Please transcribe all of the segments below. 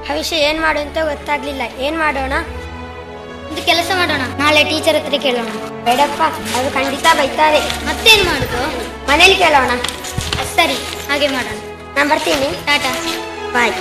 ಆ ವಿಷಯ ಏನು ಮಾಡು ಅಂತ ಗೊತ್ತಾಗ್ಲಿಲ್ಲ. ಏನು ಮಾಡೋಣ? ಒಂದು ಕೆಲಸ ಮಾಡೋಣ, ನಾಳೆ ಟೀಚರ್ ಹತ್ರ ಕೇಳೋಣ. ಬೇಡಪ್ಪ, ಅವರು ಖಂಡಿತ ಬೈತಾರೆ. ಮತ್ತೇನು ಮಾಡೋದು? ಮನೇಲಿ ಕೇಳೋಣ. ಸರಿ, ಹಾಗೆ ಮಾಡೋಣ. ನಾನು ಬರ್ತೀನಿ. ಟಾಟಾ, ಬಾಯ್.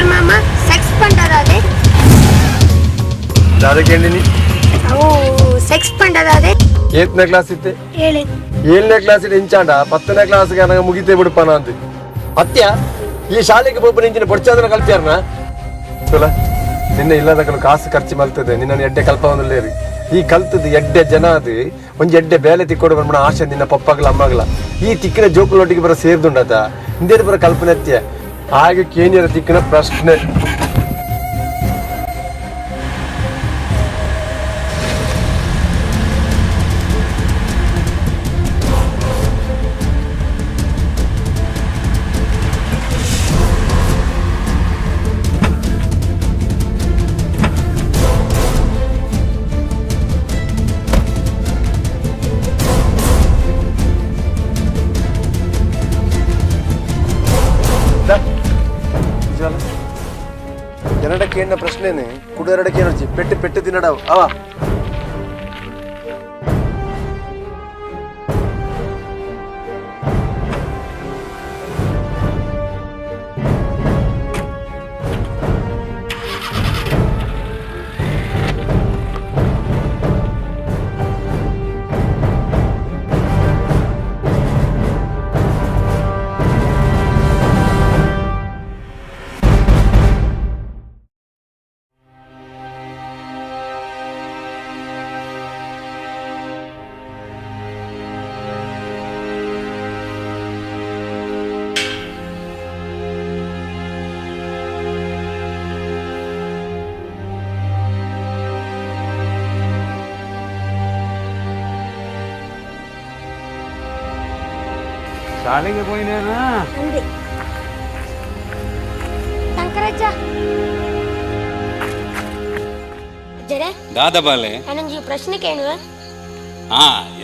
ಮಾಮ ಸೆಕ್ಸ್ ಪಂಡದಾದೆ ದಾದಕೇಂಡಿನಿ ಅವು ಸೆಕ್ಸ್ ಪಂಡದಾದೆ 8ನೇ ಕ್ಲಾಸ್ ಇತ್ತೆ 7ನೇ ಕ್ಲಾಸ್ ಇಟ್ಟು ಇಂಚಾಂಡ 10ನೇ ಕ್ಲಾಸ್ಗೆ ನನಗೆ ಮುಗಿತೇ ಬಿಡಪ್ಪಾನ ಅಂತ ಅತ್ಯ ಈ ಶಾಲೆಗೆ ಒಬ್ಬ ಇಂಚಿನ ಪೊಡ್ಚಾದನ ಕಲ್ತ್ಯಾರನ ಚಲ ನಿನ್ನೆ ಇಲ್ಲದ ಕಾಸು ಖರ್ಚು ಮಲ್ತದೆ ನಿನ್ನ ಎಡ್ಡೆ ಕಲ್ಪವನ್ನೇರಿ ಈ ಕಲ್ತದ್ದು ಎಡ್ಡೆ ಜನ ಅದು ಒಂಜಿ ಎಡ್ಡೆ ಬೇಲೆ ತಿಕ್ಕೋಡು ಬರ್ಮಣ ಆಶೆ ನಿನ್ನ ಪಪ್ಪಾಗಲ ಅಮ್ಮಗಲ ಈ ತಿಕ್ಕಿನ ಜೋಕುಲೊಟ್ಟಿಗೆ ಬರೋ ಸೇರ್ದುಂಡತ ಹಿಂದೇನು ಬರೋ ಕಲ್ಪನೆ ಅತ್ಯ ಹಾಗೆ ಕೇನಿಯರ ತಿಕ್ಕಿನ ಪ್ರಶ್ನೆ ಜನಡಕ್ಕೆ ಏನ ಪ್ರಶ್ನೆನೆ ಕುಡಿಯರಡಕ್ಕೆ ಏನೊಚ್ಚಿ ಪೆಟ್ಟು ಪೆಟ್ಟು ತಿನ್ನಡವು ಅವ ಶಾಲೆಗೆ ಹೋಯ್ನೇನಾ ಅಂದೆ ಶಂಕರಜ್ಜ ಜರೆ ದಾದ ಬಾಲೆ ನನಗೆ ಪ್ರಶ್ನೆ ಕೇಳುವ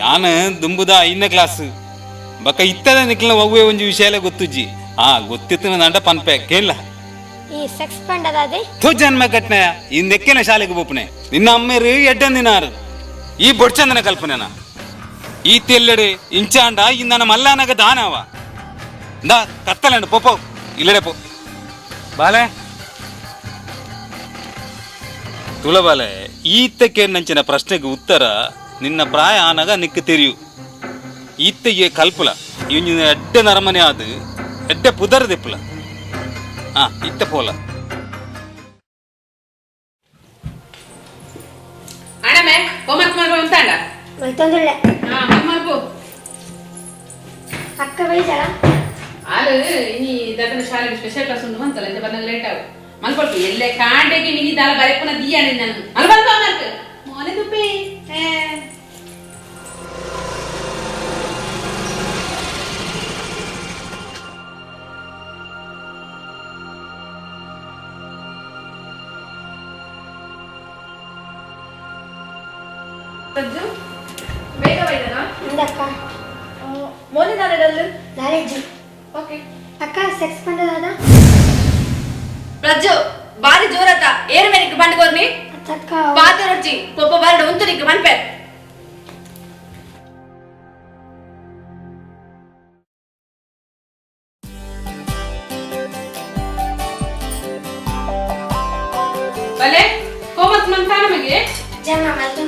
ಯಾನ ದುಂಬುದ 5ನೇ ಕ್ಲಾಸ್ ಬಕ ಇತ್ತದ ನಿಕ್ಲ ಒವ್ವೆ ಒಂಜಿ ವಿಷಯಲೆ ಗೊತ್ತುಜ್ಜಿ ಗೊತ್ತಿತ್ತು ನಂಡ ಪನ್ಪೆ ಕೇಳ ಈ ಸೆಕ್ಸ್ ಪಂಡದಾದೆ ತು ಜನ್ಮ ಘಟನೆ ಈ ನೆಕ್ಕಿನ ಶಾಲೆಗೆ ಬೋಪನೆ ನಿನ್ನ ಅಮ್ಮೇರು ಎಡ್ಡಂದಿನಾರು ಈ ಬೊಡ್ಚಂದನ ಕಲ್ಪನೆನ ಈ ತೆಲ್ಲಡೆ ಇಂಚಾಂಡ ಈ ನನ್ನ ಮಲ್ಲಾನಗ ದಾನವ ದಾ ಕತ್ತಲಂಡು ಪೋಪೋ ಇಲ್ಲಡೆ ಪೋ ಬಾಲೆ ತುಳ ಬಾಲೆ ಈತಕ್ಕೆ ನಂಚಿನ ಪ್ರಶ್ನೆಗೆ ಉತ್ತರ ನಿನ್ನ ಪ್ರಾಯ ಆನಾಗ ನಿಕ್ಕ ತೆರಿಯು ಈತೆಗೆ ಕಲ್ಪುಲ ಇವ್ ಎಡ್ಡೆ ನರಮನೆ ಆದ ಎಡ್ಡೆ ಪುದರ್ ದೆಪ್ಪುಲ ಇತ್ತ ಪೋಲ ಅಣ್ಣಮೆ ಹೋಮ್ವರ್ಕ್ ಮಾಡುವ ಅಂತಾಂಡ ಮೈತೊಂದುಳ್ಳೆ ಮಾಡ್ಕೋ ಅಕ್ಕ ಬೈಜಾಳ ಆಲು ಇನಿ ದದನ ಶಾಲೆಗೆ ಸ್ಪೆಷಲ್ ಕ್ಲಾಸ್ ಉಂಟು ಅಂತಲ್ಲ ಇಂದ ಬಂದಾಗ ಲೇಟ್ ಆಗ ಮಲ್ಕೊಳ್ತು ಎಲ್ಲೇ ಕಾಂಡೆಗೆ ಮಿನಿ ದಾಲ ಬರೆಪುನ ದಿಯಾ ನಿನ್ನ ಮಲ್ಕೊಳ್ತು ಹೋಮ್ವರ್ಕ್ ಮೋನೆ ತುಪ್ಪಿ ಬೇಗ ಬೈದನಾ ಇಂದಕ್ಕ ಮೋನೆ ನಾಳೆಡಲ್ಲು ನಾಲೆಜ್ಜು ಓಕೆ ಅಕ್ಕ ಸೆಕ್ಸ್ ಪಂಡದಾದ ಪ್ರಜ್ಜು ಬಾರಿ ಜೋರತ ಏರ್ ಮೇನಿಕ್ ಬಂಡ್ಕೋರ್ನಿ ಅಕ್ಕ ಪಾತೆ ರೊಚ್ಚಿ ಪೊಪ್ಪ ಬಾರಡ ಉಂತುನಿಕ್ ಮನ್ಪೆ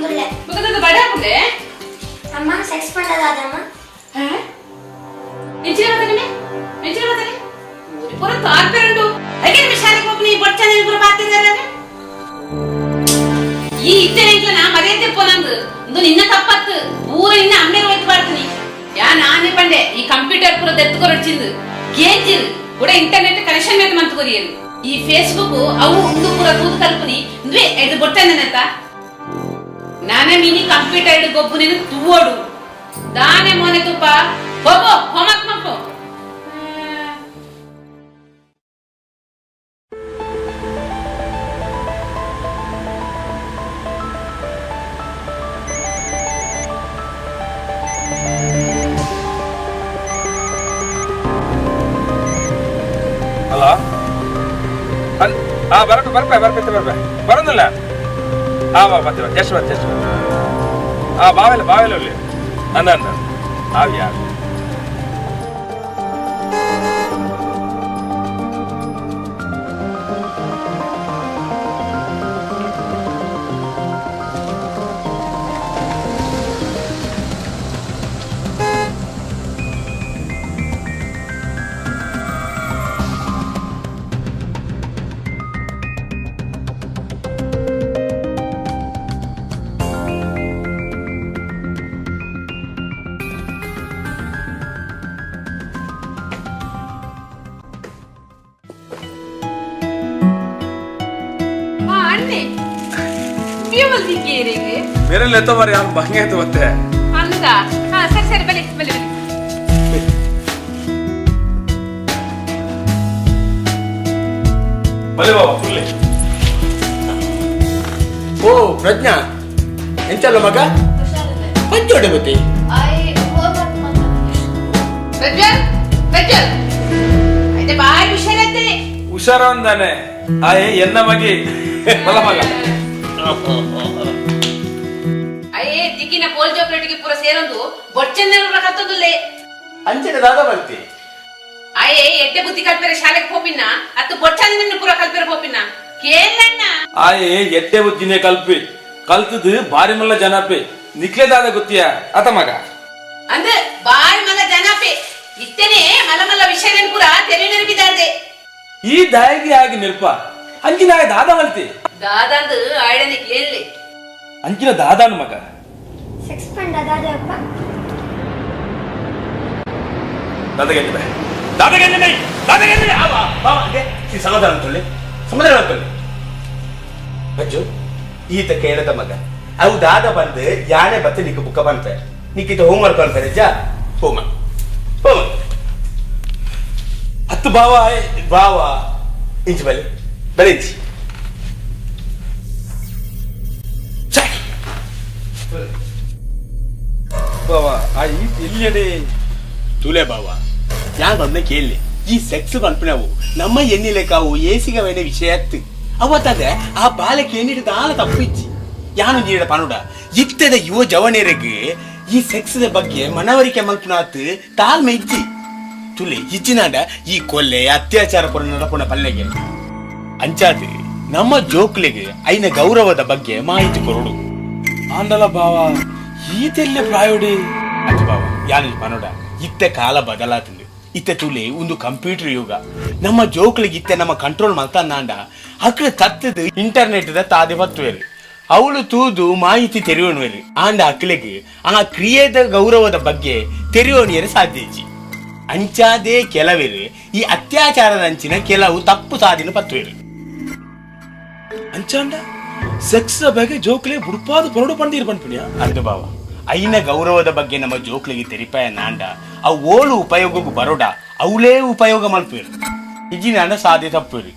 ಒಂದುಳ್ಳೆ ಬುಕ್ಕದ ಬಡ ಹಾಕುಂಡೆ ಅಮ್ಮ ಸೆಕ್ಸ್ ಪಂಡದಾದಮ್ಮ ಎಂಚಿನ ಮಾತಾನೆ ಎಂಚಿನ ಮಾತಾನೆ ಊರಿ ಪೂರ ತಾರ್ಪೆರಂಡು ಹಾಗೆ ನಿಮ್ಮ ಶಾಲೆಗೆ ಹೋಗಿ ನೀ ಬೊಚ್ಚ ನೆನಪುರ ಪಾತಿದ್ದಾರೆ ಈ ಇತ್ತೆ ನೆಂಟ್ಲ ನಾ ಮರ್ಯಾದೆ ಪೋನಂದು ಒಂದು ನಿನ್ನ ತಪ್ಪತ್ತು ಊರ ನಿನ್ನ ಅಮ್ಮೇರು ಹೋಯ್ತು ಬಾಳ್ತೀನಿ ಯಾ ನಾನೇ ಪಂಡೆ ಈ ಕಂಪ್ಯೂಟರ್ ಪೂರ ದೆತ್ತುಕೊರೊಚ್ಚಿಂದು ಕೇಂಚಿಂದು ಕೂಡ ಇಂಟರ್ನೆಟ್ ಕನೆಕ್ಷನ್ ಮೇಲೆ ಮಂತ್ ಕೊರಿಯದು ಈ ಫೇಸ್ಬುಕ್ ಅವು ಒಂದು ಪೂರ ತೂದು ಕಲ್ಪನಿ ದ್ವೇ ಇದು ಬೊಟ್ಟನೆನಂತ ನಾನೇ ಮಿನಿ ಕಂಪ್ಯೂಟರ್ ಇಡು ಗೊಬ್ಬು ನೀನು ತೂವೋಡು ದಾನೆ ಮೋನೆ ತುಪ್ಪ ಹೋಗೋ ಹೋಮಕ್ ಮಕ್ಕಳು ಹಲೋ ಬರ್ಪೆ ಬರೋದಿಲ್ಲ ಬರ್ತೀವ ಜಸ್ಟ್ ಬಾವೆಲ್ಲ ಉಳ್ಳಿ ಅಂದ ಆವ್ಯಾ मेरे लिए तो यार महंगे तो होते हैं अन्नदा हाँ सरी बले बाबा फुल्ले ಓ ಪ್ರಜ್ಞಾ ಎಂತಲ್ಲ ಮಗ ಪಂಚೋಡೆ ಬತ್ತಿ అయితే బాగా విషయాలైతే ಹುಷಾರ ಅಂದಾನೆ ಆಯೆ ಎನ್ನ ಮಗಿ ಬಲ ಮಗ ಅಯ್ಯೇ ದಿಕ್ಕಿನ ಪೋಲ್ ಚಾಕ್ಲೇಟ್ಗೆ ಪೂರ ಸೇರೊಂದು ಬೊಚ್ಚನ್ನೆಲ್ಲ ಕತ್ತೊಂದುಲ್ಲೆ ಅಂಚನೆ ದಾದ ಬರ್ತಿ ಅಯ್ಯೇ ಎಡ್ಡೆ ಬುದ್ಧಿ ಕಲ್ಪೆರೆ ಶಾಲೆಗೆ ಹೋಪಿನ ಅತ್ತು ಬೊಚ್ಚನ್ನ ಪೂರ ಕಲ್ಪೆರೆ ಹೋಪಿನ ಕೇಳಣ್ಣ ಆಯೆ ಎಡ್ಡೆ ಬುದ್ಧಿನೇ ಕಲ್ಪಿ ಕಲ್ತದು ಬಾರಿ ಮಲ್ಲ ಜನಪೆ ನಿಕ್ಲೆದಾದ ಗೊತ್ತಿಯಾ ಆತ ಮಗ ಅಂದ್ರೆ ಬಾರಿ ಮಲ್ಲ ಜನಪೆ ಇತ್ತೇನೆ ಮಲ್ಲ ವಿಷಯ ಪೂರ ತೆರೆ ನೆನಪಿದಾದೆ ಈ ದಾಯಿಗೆ ಆಗಿ ನಿಲ್ಪ ಅಂಕಿನ ಆಯ ದಾದ ಮಲ್ತಿ ದಾದಂದು ಆಯ್ಡನೆ ಕೇಳಲಿ ಅಂಕಿನ ದಾದಾನು ಮಗ ಸೆಕ್ಸ್ ಪಂಡದಾದಪ್ಪ ಅಜ್ಜು ಈತ ಕೇಳದ ಮಗ ಅವು ದಾದ ಬಂದು ಯಾನೆ ಬತ್ತೆ ನಿಕ್ಕ ಬುಕ್ಕ ಬಂತ ನಿಕ್ಕಿತ ಹೋಮ್ವರ್ಕ್ ಅನ್ತಾರೆ ಜಾ ಹೋಮ ಹತ್ತು ಬಾವ ಬಾವ ಇಂಚು ಬಲೆ ಬಲೆ ಇಂಚಿ ಬಾವ ಆ ಇಲ್ಲಿಯಡೆ ತುಲೆ ಬಾವ ಯಾಗೊಂದೆ ಕೇಳಿ ಈ ಸೆಕ್ಸ್ ಕಲ್ಪನೆವು ನಮ್ಮ ಎಣ್ಣಿಲೆಕ್ಕಾವು ಏಸಿಗವೇನೆ ವಿಷಯ ಅತ್ತು ಅವತ್ತದೆ ಆ ಬಾಲಕ್ಕೆ ಏನಿಡಿದ ಆಲ ತಪ್ಪಿಚ್ಚಿ ಯಾನು ನೀಡ ಪನುಡ ಇತ್ತದ ಯುವ ಜವನಿಯರಿಗೆ ಈ ಸೆಕ್ಸ್ ಬಗ್ಗೆ ಮನವರಿಕೆ ಮಲ್ಪನಾತ್ ತಾಳ್ಮೆ ಇಜ್ಜಿ ತುಲೆ ಇಜ್ಜಿನಾಡ ಈ ಕೊಲ್ಲೆ ಅತ್ಯಾಚಾರ ಪುರ ನಡಪುಣ ಪಲ್ಲೆಗೆ ಅಂಚಾತಿ ನಮ್ಮ ಜೋಕ್ಲಿಗೆ ಐನ ಗೌರವದ ಬಗ್ಗೆ ಮಾಹಿತಿ ಕೊರಡು ಆಂಡಲ ಬಾವ ಈತೆಲ್ಲ ಪ್ರಾಯೋಡಿ ಅಜ್ಜ ಬಾವ ಯಾನು ಪನುಡ ಇತ್ತೆ ಕಾಲ ಬದಲಾತಂದು ಇತ್ತೆ ತುಲೆ ಒಂದು ಕಂಪ್ಯೂಟರ್ ಯುಗ ನಮ್ಮ ಜೋಕ್ಲಿಗೆ ಇತ್ತೆ ನಮ್ಮ ಕಂಟ್ರೋಲ್ ಮಲ್ತಂದಾಂಡ ಅಕ್ಳ ತತ್ತದ ಇಂಟರ್ನೆಟ್ ದ ತಾದೆ ಬತ್ತುವೆರು ಅವಳು ತೂದು ಮಾಹಿತಿ ತೆರೆಯೋಣವೇರು ಆಂಡ ಅಕ್ಳಿಗೆ ಆ ಕ್ರಿಯೆದ ಗೌರವದ ಬಗ್ಗೆ ತೆರೆಯೋಣಿಯರು ಸಾಧ್ಯಜಿ ಅಂಚಾದೇ ಕೆಲವೇರು ಈ ಅತ್ಯಾಚಾರದ ಅಂಚಿನ ಕೆಲವು ತಪ್ಪು ಸಾಧಿನ ಪತ್ತುವೆರು ಅಂಚಾಂಡ ಸೆಕ್ಸ್ ಬಗ್ಗೆ ಜೋಕ್ಲೆ ಬುಡ್ಪಾದ ಪರಡು ಪಂಡೀರ್ ಪಂಪಿಣ್ಯ ಅಂದು ಬಾವ ಐನ ಗೌರವದ ಬಗ್ಗೆ ನಮ್ಮ ಜೋಕ್ಲಿಗೆ ತೆರಿಪಾಯ ನಾಂಡ ಅವು ಓಳು ಉಪಯೋಗಕ್ಕೂ ಬರೋಡ ಅವಳೇ ಉಪಯೋಗ ಮಲ್ಪೇರು ಇಜ್ಜಿನ ಅಂಡ ಸಾಧ್ಯ ತಪ್ಪೇರು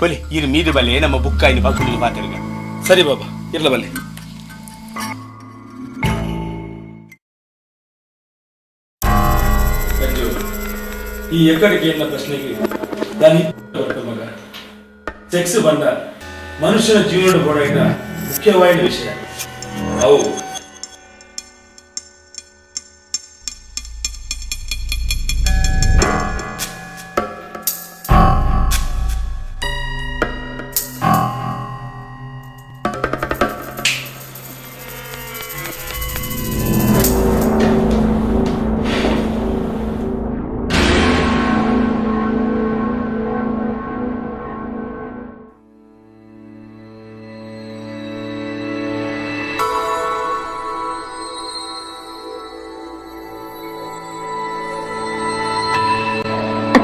ಪೊಲಿ ಇರು ಮೀದು ಬಲೆ ನಮ್ಮ ಬುಕ್ಕ ಇನ್ನು ಪಕ್ಕದಲ್ಲಿ ಪಾತಿರ್ಗ ಸರಿ ಬಾಬಾ ಇರ್ಲ ಬಲ್ಲೆ ಈ ಎಕಡೆಗೆ ಎನ್ನ ಪ್ರಶ್ನೆಗೆ ದಾನಿ ಮಗ ಸೆಕ್ಸ್ ಬಂದ ಮನುಷ್ಯನ ಜೀವನದ ಬೋಡಾಯಿನ ಮುಖ್ಯವಾದ ವಿಷಯ ಅವು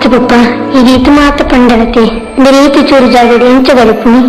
ಅಚ್ಚ ಪಪ್ಪ ಈ ರೀತಿ ಮಾತ ಪಂಡರತೆ ಒಂದು ರೀತಿ ಚೂರು ಜಾಗದ ಎಂಚ ಗಲುಪುನಿ